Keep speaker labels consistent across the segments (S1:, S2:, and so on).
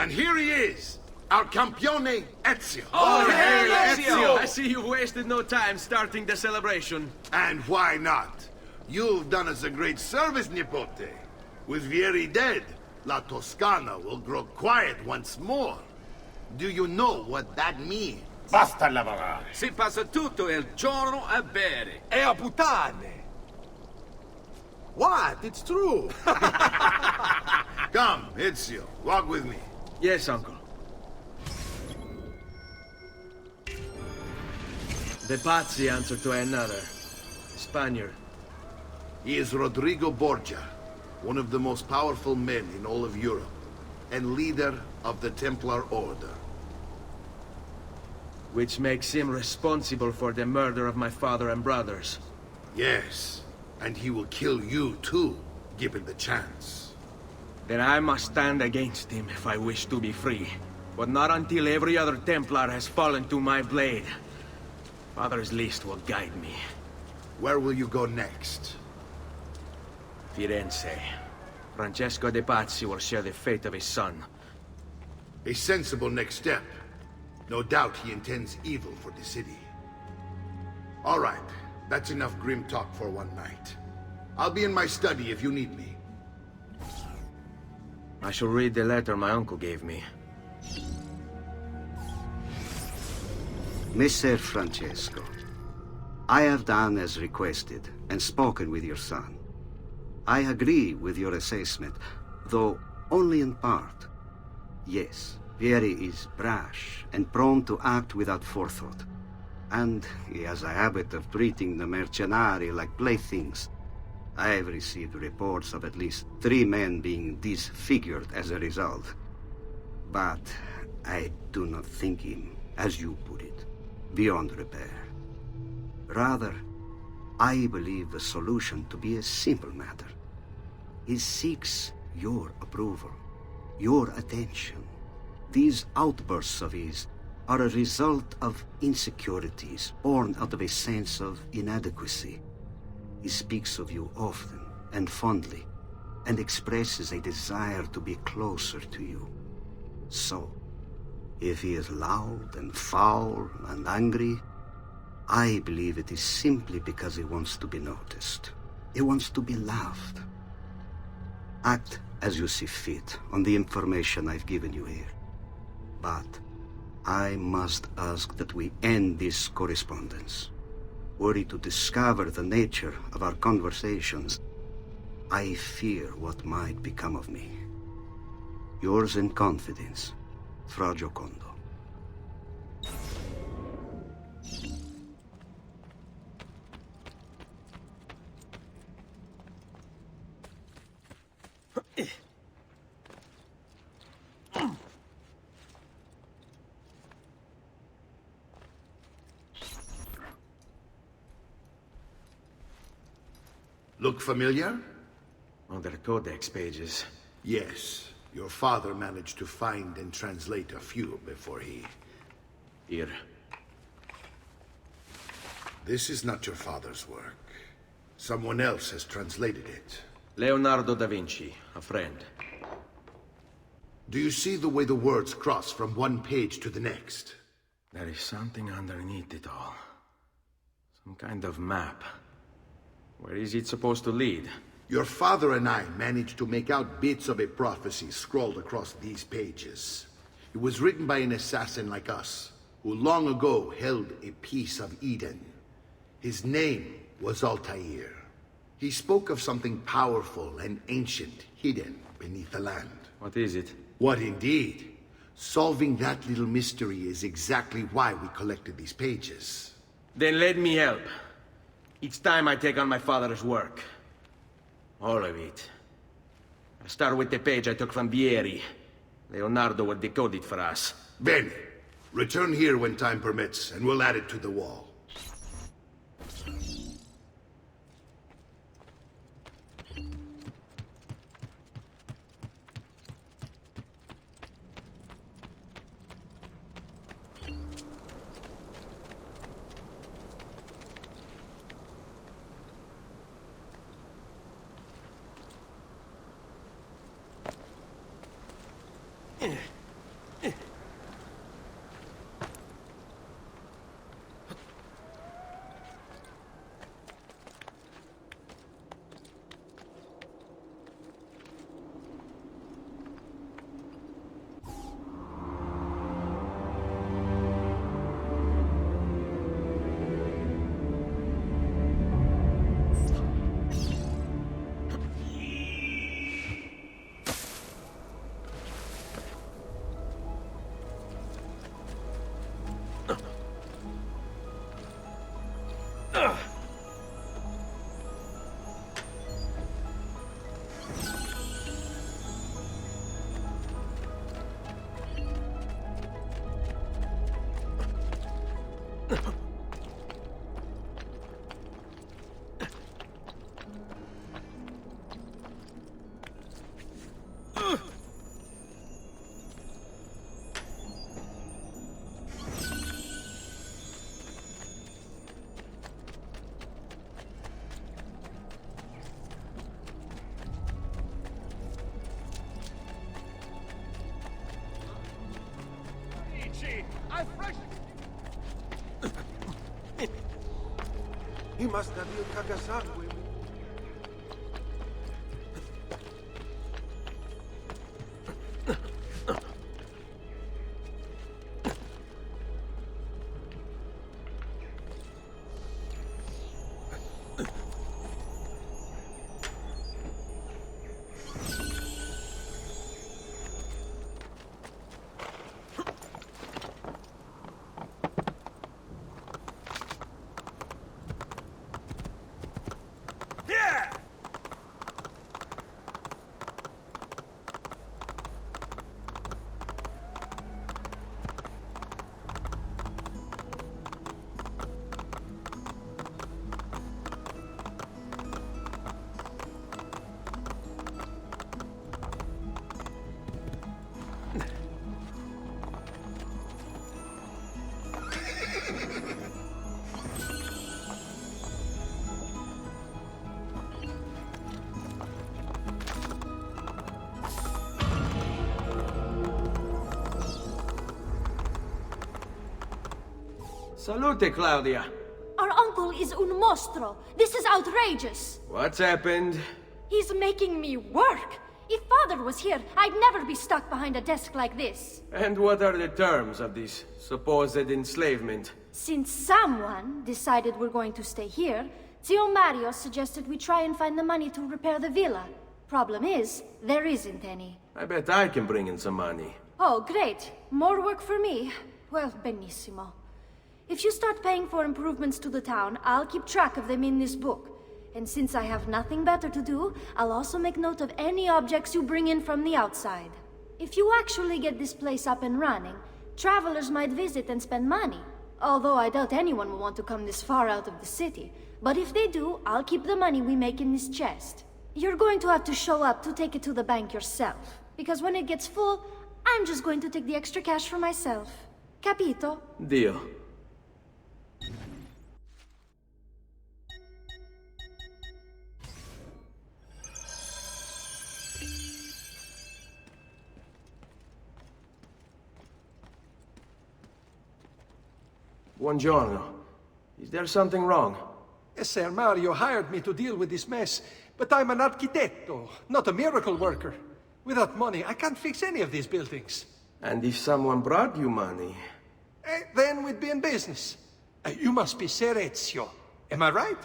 S1: And here he is, our campione Ezio.
S2: Oh, hey, Ezio! I see you wasted no time starting the celebration.
S1: And why not? You've done us a great service, Nipote. With Vieri dead, La Toscana will grow quiet once more. Do you know what that means?
S3: Basta lavorare.
S2: Si passa tutto il giorno a bere.
S4: E a puttane! What? It's true!
S1: Come, Ezio, walk with me.
S2: Yes, uncle. The Pazzi answer to another. Spaniard.
S1: He is Rodrigo Borgia, one of the most powerful men in all of Europe, and leader of the Templar Order.
S2: Which makes him responsible for the murder of my father and brothers.
S1: Yes, and he will kill you too, given the chance.
S2: Then I must stand against him if I wish to be free. But not until every other Templar has fallen to my blade. Father's list will guide me.
S1: Where will you go next?
S2: Firenze. Francesco de Pazzi will share the fate of his son.
S1: A sensible next step. No doubt he intends evil for the city. All right, that's enough grim talk for one night. I'll be in my study if you need me.
S2: I shall read the letter my uncle gave me.
S5: Messer Francesco, I have done as requested and spoken with your son. I agree with your assessment, though only in part. Yes, Vieri is brash and prone to act without forethought. And he has a habit of treating the mercenari like playthings. I have received reports of at least 3 men being disfigured as a result. But I do not think him, as you put it, beyond repair. Rather, I believe the solution to be a simple matter. He seeks your approval, your attention. These outbursts of his are a result of insecurities born out of a sense of inadequacy. He speaks of you often and fondly, and expresses a desire to be closer to you. So, if he is loud and foul and angry, I believe it is simply because he wants to be noticed. He wants to be loved. Act as you see fit on the information I've given you here. But I must ask that we end this correspondence. Were he to discover the nature of our conversations, I fear what might become of me. Yours in confidence, Fra Giocondo.
S1: Look familiar?
S2: On their codex pages.
S1: Yes. Your father managed to find and translate a few before he...
S2: Here.
S1: This is not your father's work. Someone else has translated it.
S2: Leonardo da Vinci, a friend.
S1: Do you see the way the words cross from one page to the next?
S2: There is something underneath it all. Some kind of map. Where is it supposed to lead?
S1: Your father and I managed to make out bits of a prophecy scrawled across these pages. It was written by an assassin like us, who long ago held a piece of Eden. His name was Altaïr. He spoke of something powerful and ancient hidden beneath the land.
S2: What is it?
S1: What indeed? Solving that little mystery is exactly why we collected these pages.
S2: Then let me help. Each time I take on my father's work. All of it. I'll start with the page I took from Vieri. Leonardo will decode it for us.
S1: Bene. Return here when time permits, and we'll add it to the wall.
S4: He must have il cagasangue.
S2: Salute, Claudia.
S3: Our uncle is un mostro. This is outrageous.
S2: What's happened?
S3: He's making me work. If father was here, I'd never be stuck behind a desk like this.
S2: And what are the terms of this supposed enslavement?
S3: Since someone decided we're going to stay here, Zio Mario suggested we try and find the money to repair the villa. Problem is, there isn't any.
S2: I bet I can bring in some money.
S3: Oh, great. More work for me. Well, benissimo. If you start paying for improvements to the town, I'll keep track of them in this book. And since I have nothing better to do, I'll also make note of any objects you bring in from the outside. If you actually get this place up and running, travelers might visit and spend money. Although I doubt anyone will want to come this far out of the city. But if they do, I'll keep the money we make in this chest. You're going to have to show up to take it to the bank yourself. Because when it gets full, I'm just going to take the extra cash for myself. Capito?
S2: Deal. Buongiorno. Is there something wrong?
S4: Ser Mario hired me to deal with this mess, but I'm an architetto, not a miracle worker. Without money, I can't fix any of these buildings.
S2: And if someone brought you money?
S4: Then we'd be in business. You must be Ser Ezio. Am I right?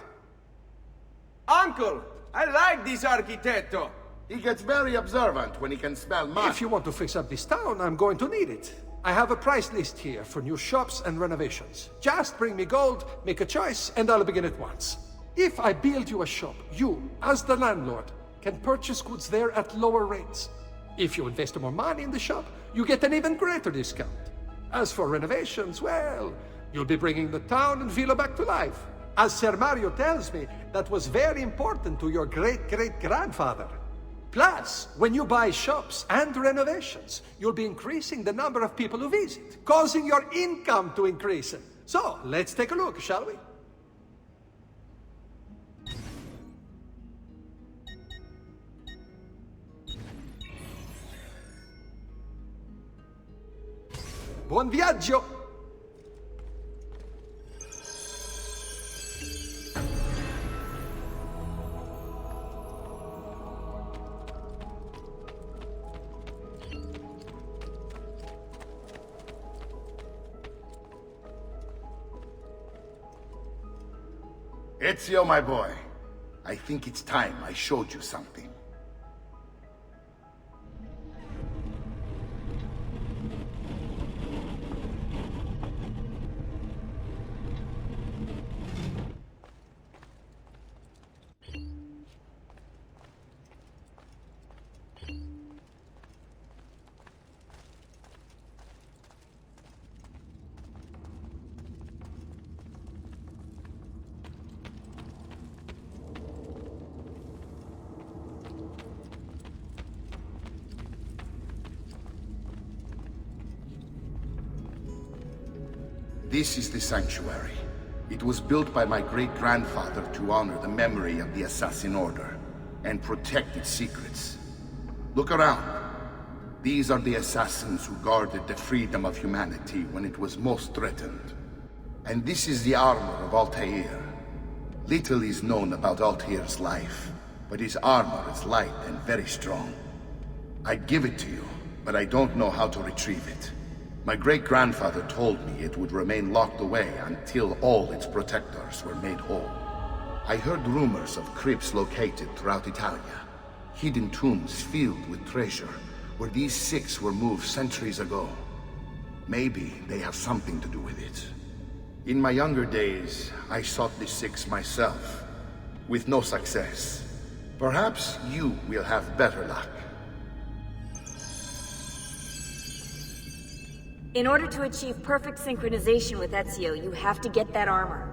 S2: Uncle! I like this architetto!
S1: He gets very observant when he can smell mud.
S4: If you want to fix up this town, I'm going to need it. I have a price list here for new shops and renovations. Just bring me gold, make a choice, and I'll begin at once. If I build you a shop, you, as the landlord, can purchase goods there at lower rates. If you invest more money in the shop, you get an even greater discount. As for renovations, well, you'll be bringing the town and villa back to life. As Ser Mario tells me, that was very important to your great-great-grandfather. Plus, when you buy shops and renovations, you'll be increasing the number of people who visit, causing your income to increase. So, let's take a look, shall we? Buon viaggio!
S1: Ezio, my boy, I think it's time I showed you something. This is the sanctuary. It was built by my great-grandfather to honor the memory of the Assassin Order and protect its secrets. Look around. These are the assassins who guarded the freedom of humanity when it was most threatened. And this is the armor of Altaïr. Little is known about Altair's life, but his armor is light and very strong. I'd give it to you, but I don't know how to retrieve it. My great-grandfather told me it would remain locked away until all its protectors were made whole. I heard rumors of crypts located throughout Italia, hidden tombs filled with treasure, where these six were moved centuries ago. Maybe they have something to do with it. In my younger days, I sought the six myself, with no success. Perhaps you will have better luck.
S6: In order to achieve perfect synchronization with Ezio, you have to get that armor.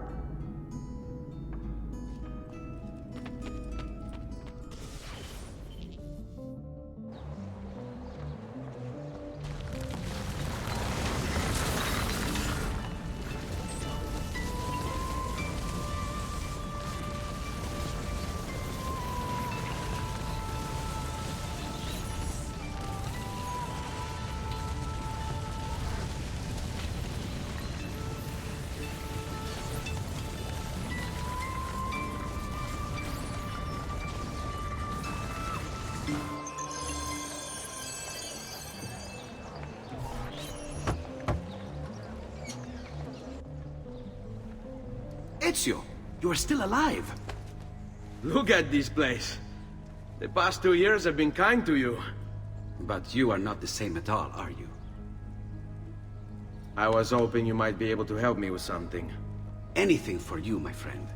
S7: Ezio, you are still alive.
S2: Look at this place. The past 2 years have been kind to you.
S7: But you are not the same at all, are you?
S2: I was hoping you might be able to help me with something.
S7: Anything for you, my friend.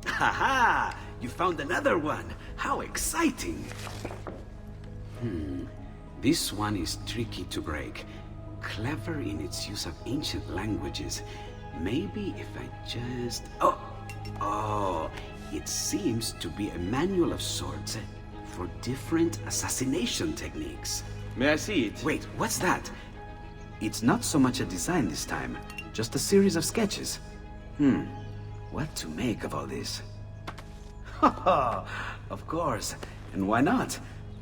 S7: Ha-ha! You found another one! How exciting! This one is tricky to break. Clever in its use of ancient languages. Maybe if I just... Oh, it seems to be a manual of sorts for different assassination techniques.
S2: May I see it?
S7: Wait, what's that? It's not so much a design this time, just a series of sketches. What to make of all this? Of course, and why not?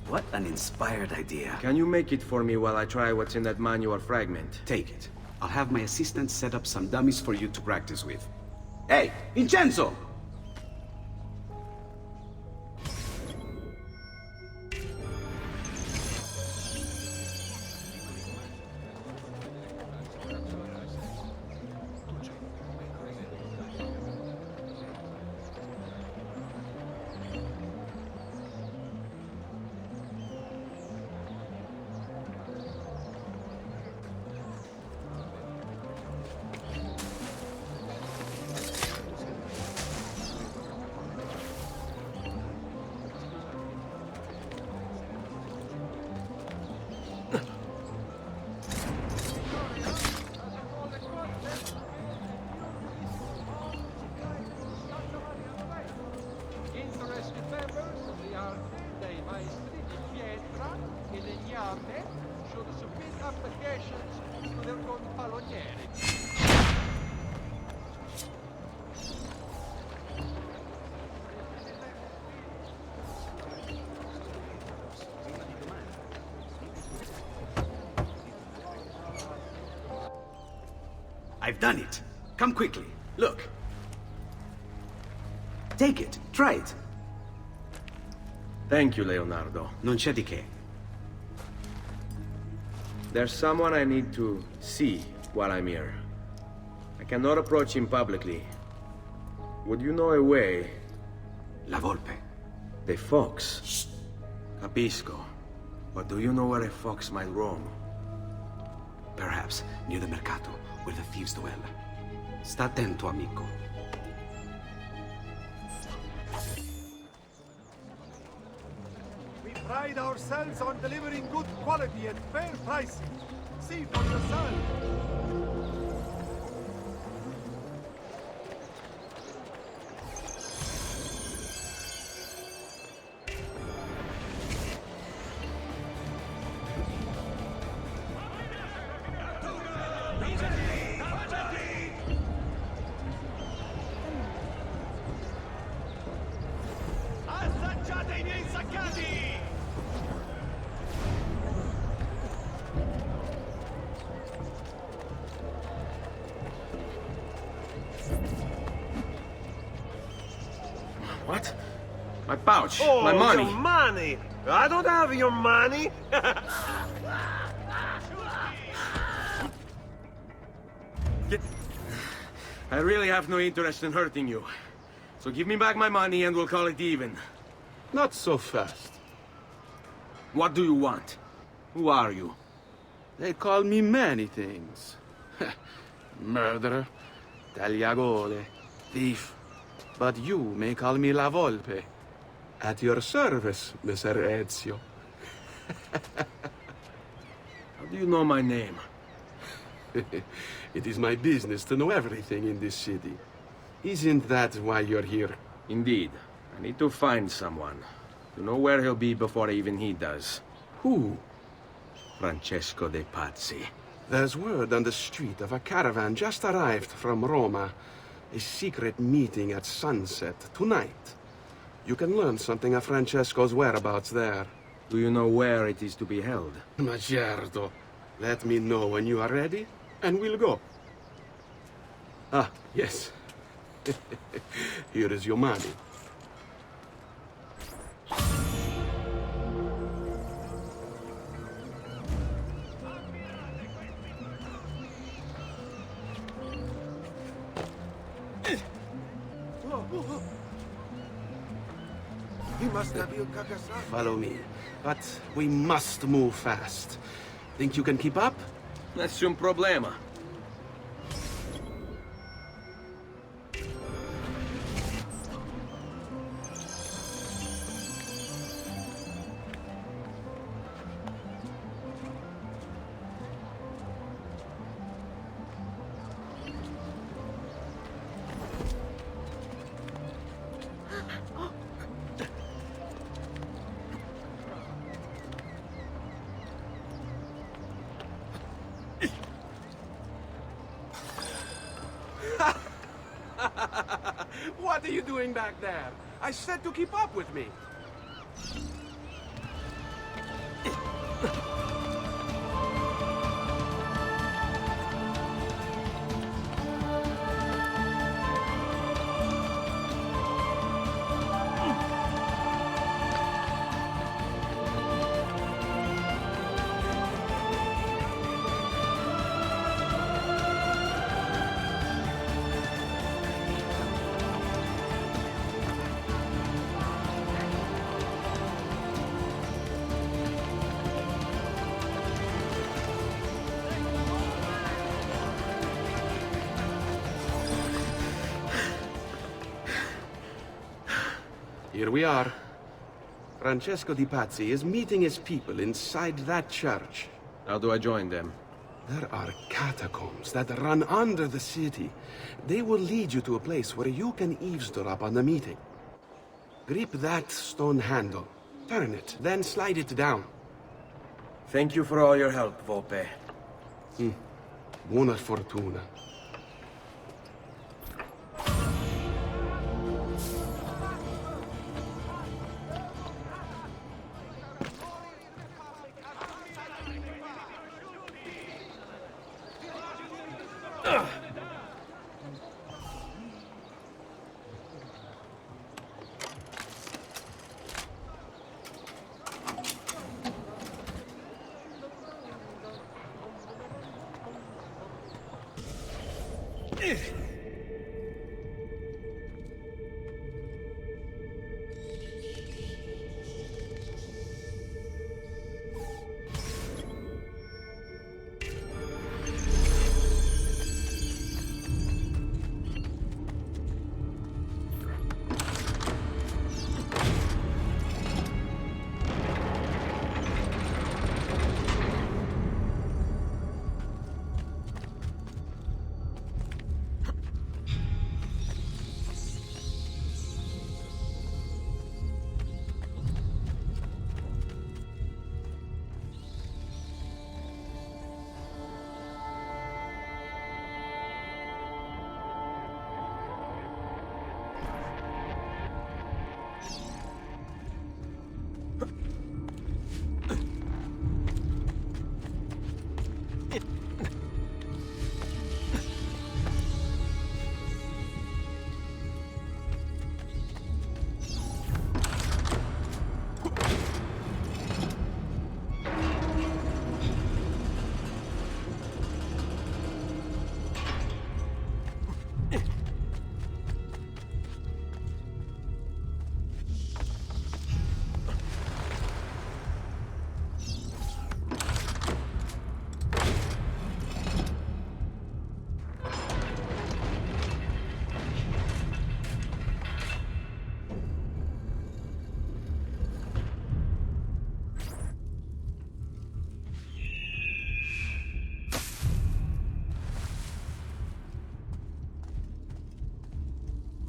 S7: What an inspired idea.
S2: Can you make it for me while I try what's in that manual fragment?
S7: Take it. I'll have my assistant set up some dummies for you to practice with. Hey, Vincenzo! I've done it. Come quickly. Look. Take it. Try it.
S2: Thank you, Leonardo.
S7: Non c'è di che.
S2: There's someone I need to see while I'm here. I cannot approach him publicly. Would you know a way?
S7: La Volpe.
S2: The fox. Shh. Capisco. But do you know where a fox might roam?
S7: Perhaps near the mercado, where the thieves dwell. Sta attento, amico.
S8: We pride ourselves on delivering good quality at fair pricing. See for yourself.
S9: Assaggiate i miei saccati!
S2: pouch.
S8: Oh,
S2: My money.
S8: your money! I don't have your money!
S2: I really have no interest in hurting you. So give me back my money and we'll call it even.
S9: Not so fast.
S2: What do you want? Who are you?
S9: They call me many things. Murderer, tagliagole, thief. But you may call me La Volpe. At your service, Mr. Ezio.
S2: How do you know my name?
S9: It is my business to know everything in this city. Isn't that why you're here?
S2: Indeed. I need to find someone. To know where he'll be before even he does.
S9: Who?
S2: Francesco de Pazzi.
S9: There's word on the street of a caravan just arrived from Roma. A secret meeting at sunset tonight. You can learn something of Francesco's whereabouts there.
S2: Do you know where it is to be held?
S9: Ma certo. Let me know when you are ready, and we'll go. Ah, yes. Here is your money.
S8: He must have you Kakasaki.
S9: Follow me. But we must move fast. Think you can keep up?
S2: Nessun problema.
S9: What are you doing back there? I said to keep up with me. Here we are. Francesco di Pazzi is meeting his people inside that church.
S2: How do I join them?
S9: There are catacombs that run under the city. They will lead you to a place where you can eavesdrop on the meeting. Grip that stone handle. Turn it, then slide it down.
S2: Thank you for all your help, Volpe.
S9: Buona fortuna.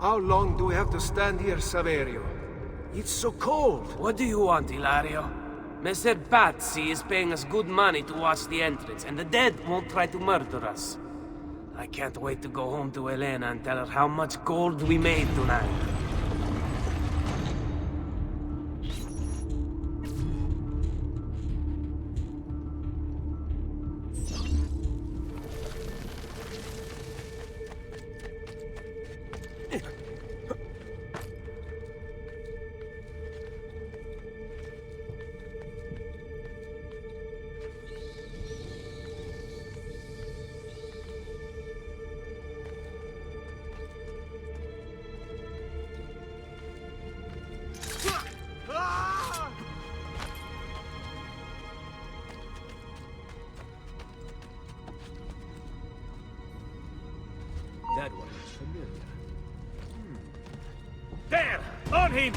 S10: How long do we have to stand here, Saverio? It's so cold.
S11: What do you want, Ilario? Messer Pazzi is paying us good money to watch the entrance, and the dead won't try to murder us. I can't wait to go home to Elena and tell her how much gold we made tonight. That one is familiar.
S2: There! On him!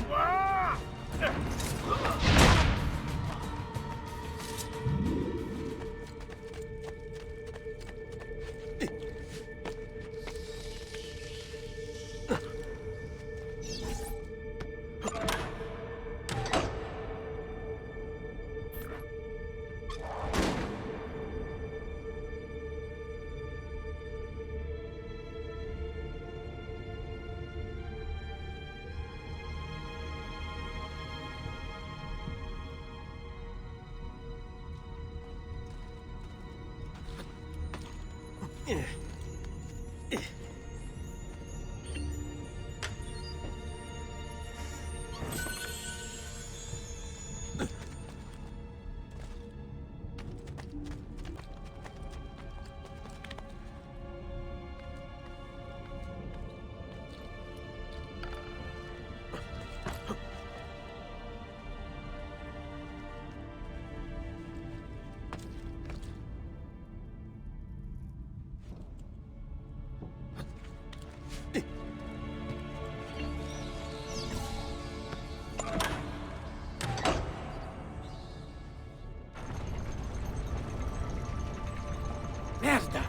S11: Merda!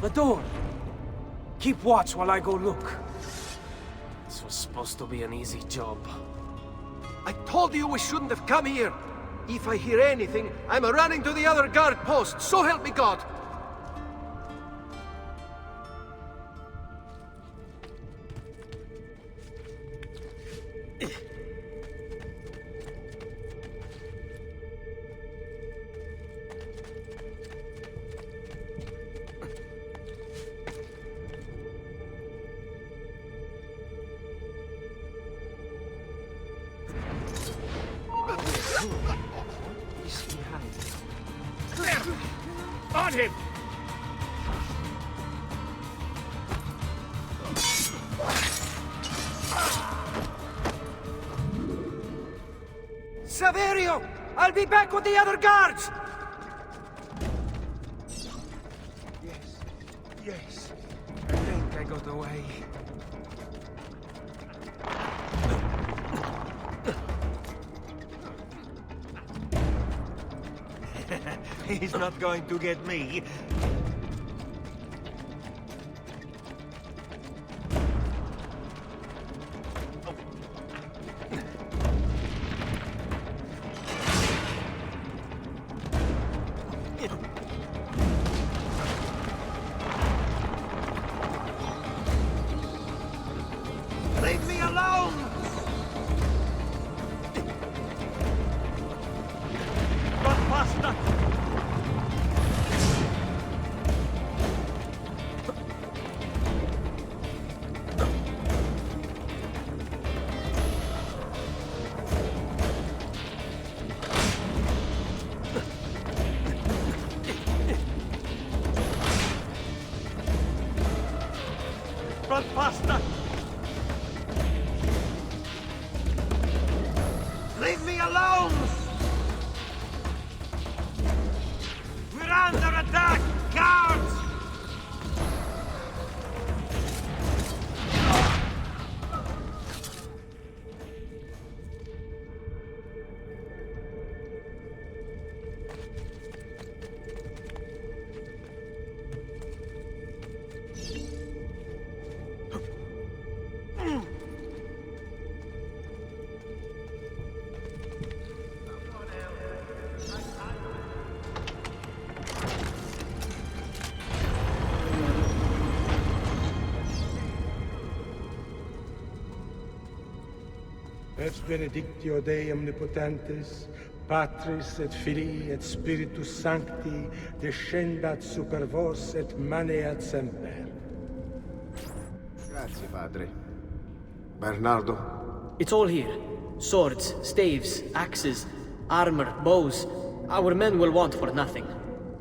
S11: The door! Keep watch while I go look. This was supposed to be an easy job.
S10: I told you we shouldn't have come here. If I hear anything, I'm running to the other guard post, so help me God!
S2: On him!
S10: Saverio! I'll be back with the other guards!
S11: Yes. I think I got away.
S12: He's not going to get me.
S10: Leave me alone!
S12: Run faster! Run faster!
S10: Leave me alone!
S12: We're under attack! Guards!
S13: Ex benedictio Dei omnipotentes, Patris et Filii et Spiritus Sancti, descendat super vos et maneat semper.
S10: Grazie, padre. Bernardo?
S14: It's all here. Swords, staves, axes, armor, bows. Our men will want for nothing.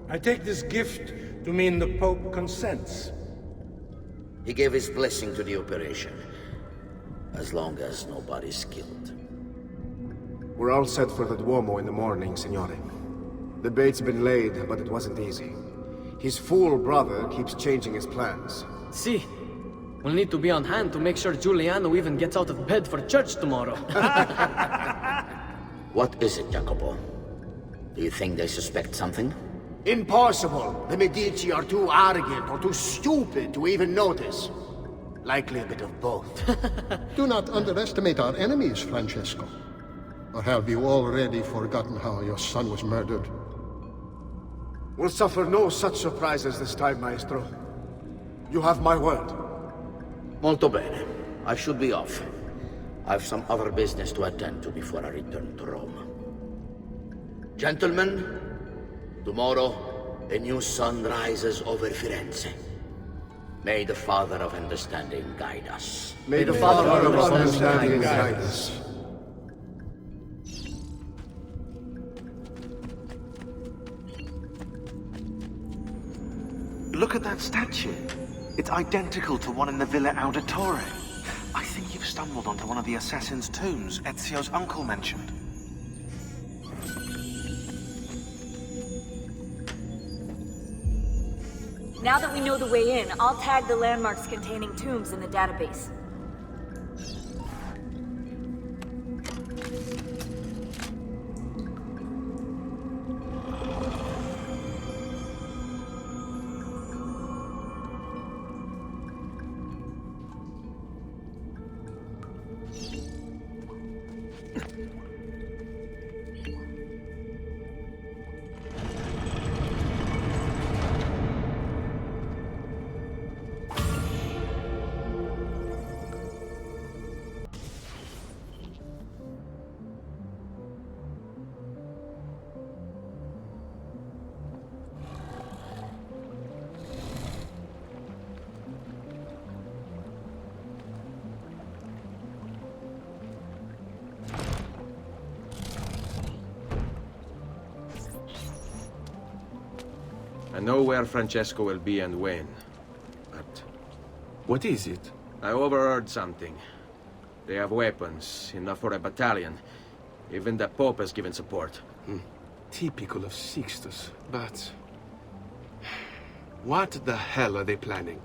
S13: I take this gift to mean the Pope consents.
S15: He gave his blessing to the operation, as long as nobody's killed.
S10: We're all set for the Duomo in the morning, Signore. The bait's been laid, but it wasn't easy. His fool brother keeps changing his plans.
S14: See, we'll need to be on hand to make sure Giuliano even gets out of bed for church tomorrow.
S15: What is it, Jacopo? Do you think they suspect something?
S16: Impossible! The Medici are too arrogant or too stupid to even notice. Likely a bit of both.
S17: Do not underestimate our enemies, Francesco. Or have you already forgotten how your son was murdered?
S10: We'll suffer no such surprises this time, Maestro. You have my word.
S15: Molto bene. I should be off. I've some other business to attend to before I return to Rome. Gentlemen, tomorrow, a new sun rises over Firenze. May the Father of Understanding guide us.
S10: May the Father of Understanding guide us.
S18: Look at that statue. It's identical to one in the Villa Auditore. I think you've stumbled onto one of the assassin's tombs Ezio's uncle mentioned.
S6: Now that we know the way in, I'll tag the landmarks containing tombs in the database.
S2: I know where Francesco will be and when, but...
S9: What is it?
S2: I overheard something. They have weapons, enough for a battalion. Even the Pope has given support.
S9: Typical of Sixtus, but... What the hell are they planning?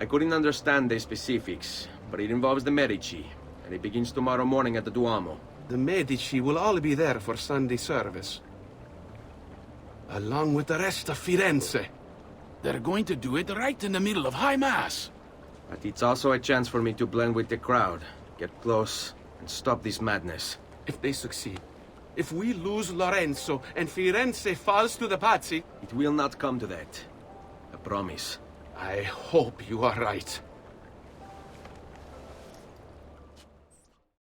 S2: I couldn't understand the specifics, but it involves the Medici, and it begins tomorrow morning at the Duomo.
S9: The Medici will all be there for Sunday service. Along with the rest of Firenze.
S19: They're going to do it right in the middle of High Mass.
S2: But it's also a chance for me to blend with the crowd, get close, and stop this madness.
S9: If they succeed, if we lose Lorenzo and Firenze falls to the Pazzi...
S2: It will not come to that. I promise.
S9: I hope you are right.